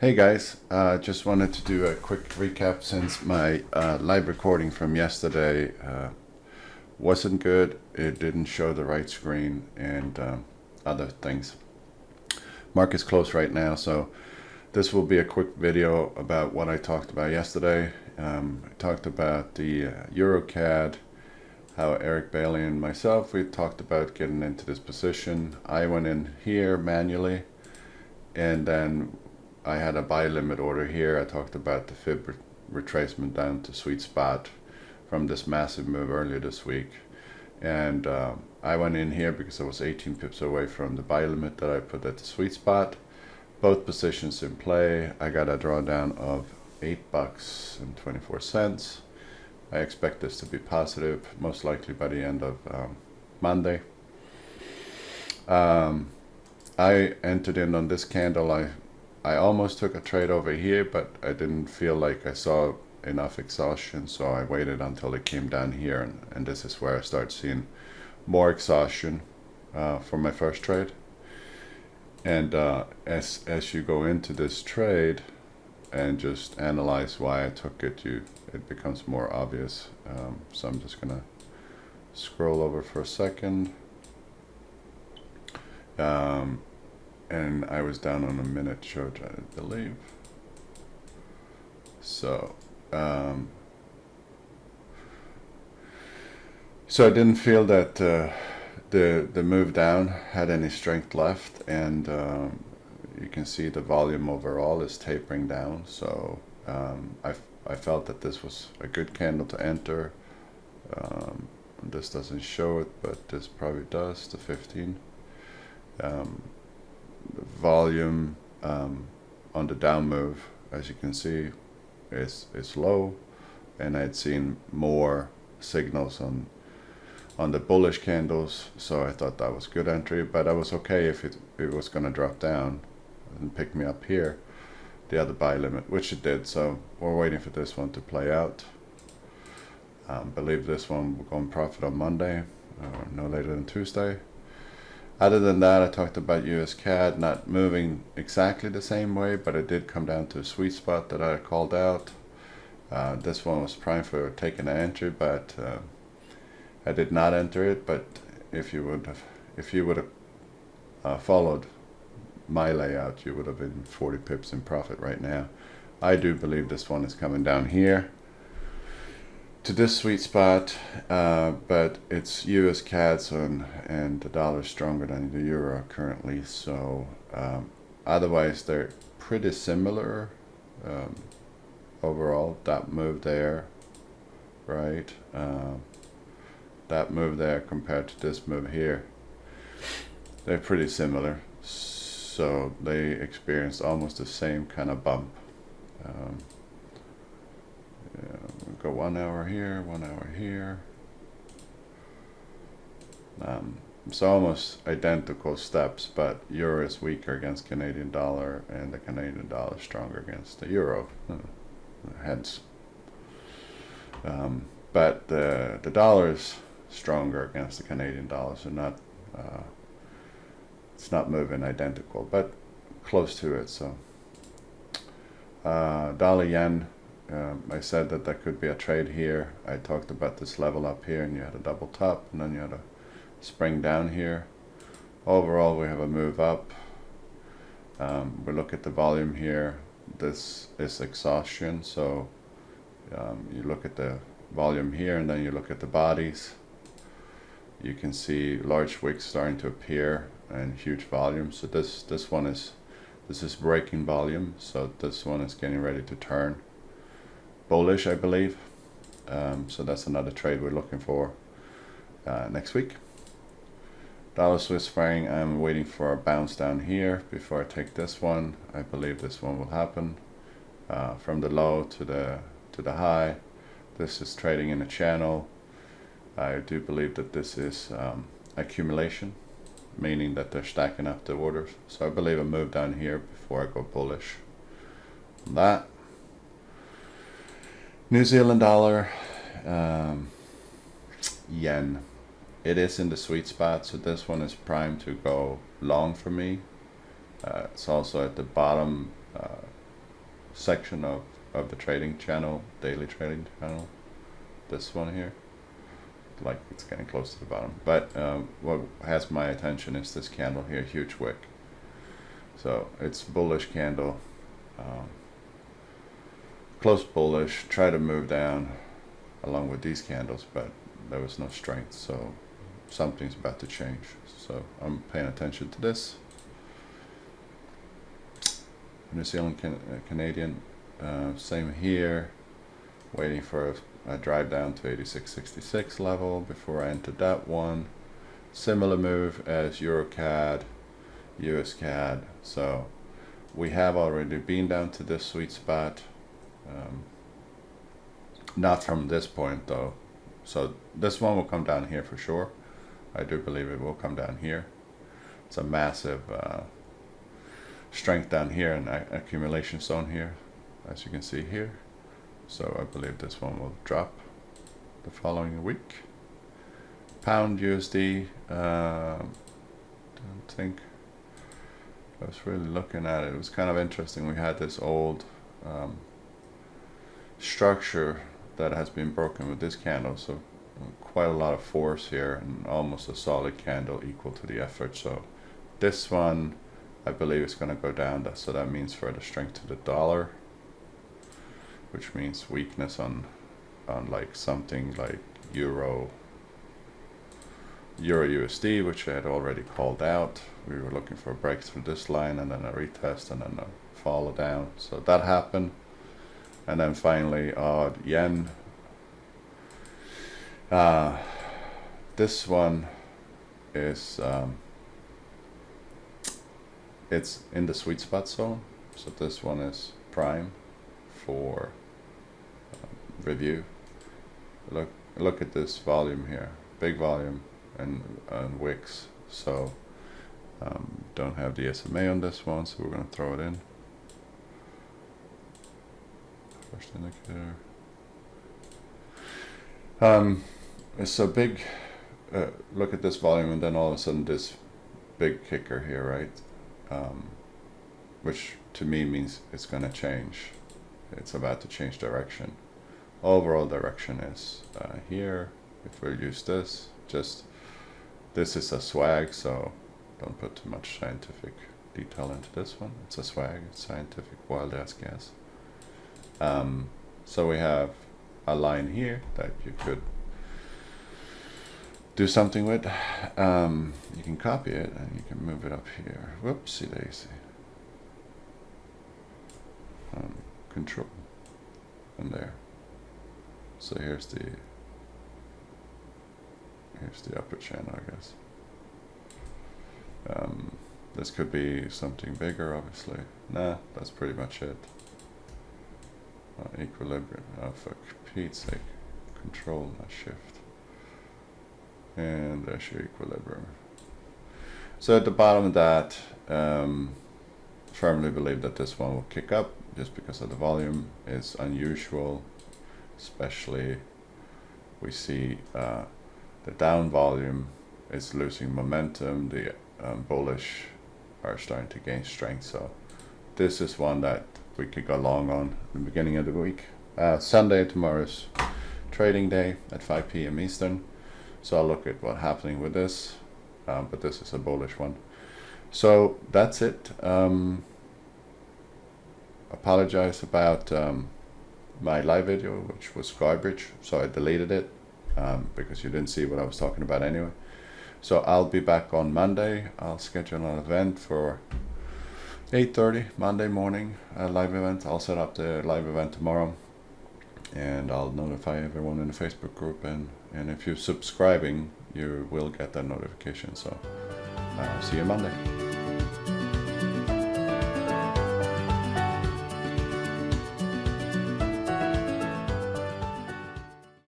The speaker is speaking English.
Hey guys, just wanted to do a quick recap since my live recording from yesterday wasn't good. It didn't show the right screen and other things. Market's closed right now, so this will be a quick video about what I talked about yesterday. I talked about the EURUSDCAD, how Eric Bailey and myself, we talked about getting into this position. I went in here manually, and then I had a buy limit order here. I talked about the fib retracement down to sweet spot from this massive move earlier this week. And I went in here because I was 18 pips away from the buy limit that I put at the sweet spot. Both positions in play. I got a drawdown of $8.24. I expect this to be positive, most likely by the end of Monday. I entered in on this candle. I almost took a trade over here, but I didn't feel like I saw enough exhaustion, so I waited until it came down here, and this is where I start seeing more exhaustion for my first trade. And as you go into this trade and just analyze why I took it, it becomes more obvious. So I'm just gonna scroll over for a second. And I was down on a minute chart, I believe. So, so I didn't feel that the move down had any strength left, and you can see the volume overall is tapering down. So I felt that this was a good candle to enter. This doesn't show it, but this probably does. The 15. The volume on the down move, as you can see, is low, and I'd seen more signals on the bullish candles, so I thought that was good entry. But I was okay if it was going to drop down and pick me up here, the other buy limit, which it did. So we're waiting for this one to play out. Believe this one will go in profit on Monday, no later than Tuesday. Other than that, I talked about USDCAD not moving exactly the same way, but it did come down to a sweet spot that I called out. This one was primed for taking an entry, but I did not enter it. But if you would have followed my layout, you would have been 40 pips in profit right now. I do believe this one is coming down here to this sweet spot, but it's USDCAD, so, and the dollar is stronger than the euro currently, so otherwise they're pretty similar overall. That move there, right? That move there compared to this move here, they're pretty similar, so they experienced almost the same kind of bump. We'll go 1 hour here, 1 hour here. So almost identical steps, but euro is weaker against Canadian dollar, and the Canadian dollar is stronger against the euro. Hence, but the dollar is stronger against the Canadian dollar, so it's not moving identical, but close to it. So dollar yen. I said that could be a trade here. I talked about this level up here, and you had a double top, and then you had a spring down here. Overall, we have a move up. We look at the volume here. This is exhaustion, so you look at the volume here, and then you look at the bodies. You can see large wicks starting to appear and huge volume. So this is breaking volume. So this one is getting ready to turn bullish, I believe. So that's another trade we're looking for next week. Dollar Swiss franc, I'm waiting for a bounce down here before I take this one. I believe this one will happen from the low to the high. This is trading in a channel. I do believe that this is accumulation, meaning that they're stacking up the orders. So I believe a move down here before I go bullish on that. New Zealand dollar, yen. It is in the sweet spot, so this one is primed to go long for me. It's also at the bottom section of the trading channel, daily trading channel, this one here, like it's getting close to the bottom. But what has my attention is this candle here, huge wick. So it's bullish candle, close bullish, try to move down along with these candles, but there was no strength, so something's about to change. So I'm paying attention to this. New Zealand, Canadian, same here, waiting for a drive down to 86.66 level before I entered that one. Similar move as EURUSD, USDCAD. So we have already been down to this sweet spot, not from this point though. So this one will come down here for sure. I do believe it will come down here. It's a massive strength down here and accumulation zone here, as you can see here. So I believe this one will drop the following week. Pound USD, don't think I was really looking at it. It was kind of interesting. We had this old structure that has been broken with this candle, so quite a lot of force here and almost a solid candle equal to the effort. So this one I believe is going to go down, so that means further strength to the dollar, which means weakness on like something like Euro USD, which I had already called out. We were looking for a break through this line and then a retest and then a follow down. So that happened. And then finally AUD yen. This one is it's in the sweet spot zone. So this one is prime for review. Look at this volume here, big volume and wicks. So don't have the SMA on this one, so we're going to throw it in. First indicator. It's a big look at this volume, and then all of a sudden this big kicker here, right? Which to me means it's going to change. It's about to change direction. Overall direction is here. If we use this, just this is a swag, so don't put too much scientific detail into this one. It's a swag, it's scientific, wild ass guess. So we have a line here that you could do something with. You can copy it and you can move it up here. Whoopsie daisy. Control and there. So here's the upper channel, I guess. This could be something bigger, obviously. Nah, that's pretty much it. Equilibrium. Oh, for Pete's sake. Control, not shift. And there's your equilibrium. So at the bottom of that, firmly believe that this one will kick up just because of the volume is unusual. Especially we see the down volume is losing momentum, the bullish are starting to gain strength. So this is one that we could go long on at the beginning of the week. Sunday, tomorrow's trading day at 5 p.m. Eastern. So I'll look at what's happening with this, but this is a bullish one. So that's it. Apologize about my live video, which was garbage, so I deleted it because you didn't see what I was talking about anyway. So I'll be back on Monday. I'll schedule an event for 8:30 Monday morning, a live event. I'll set up the live event tomorrow, and I'll notify everyone in the Facebook group, and if you're subscribing, you will get that notification. So see you Monday.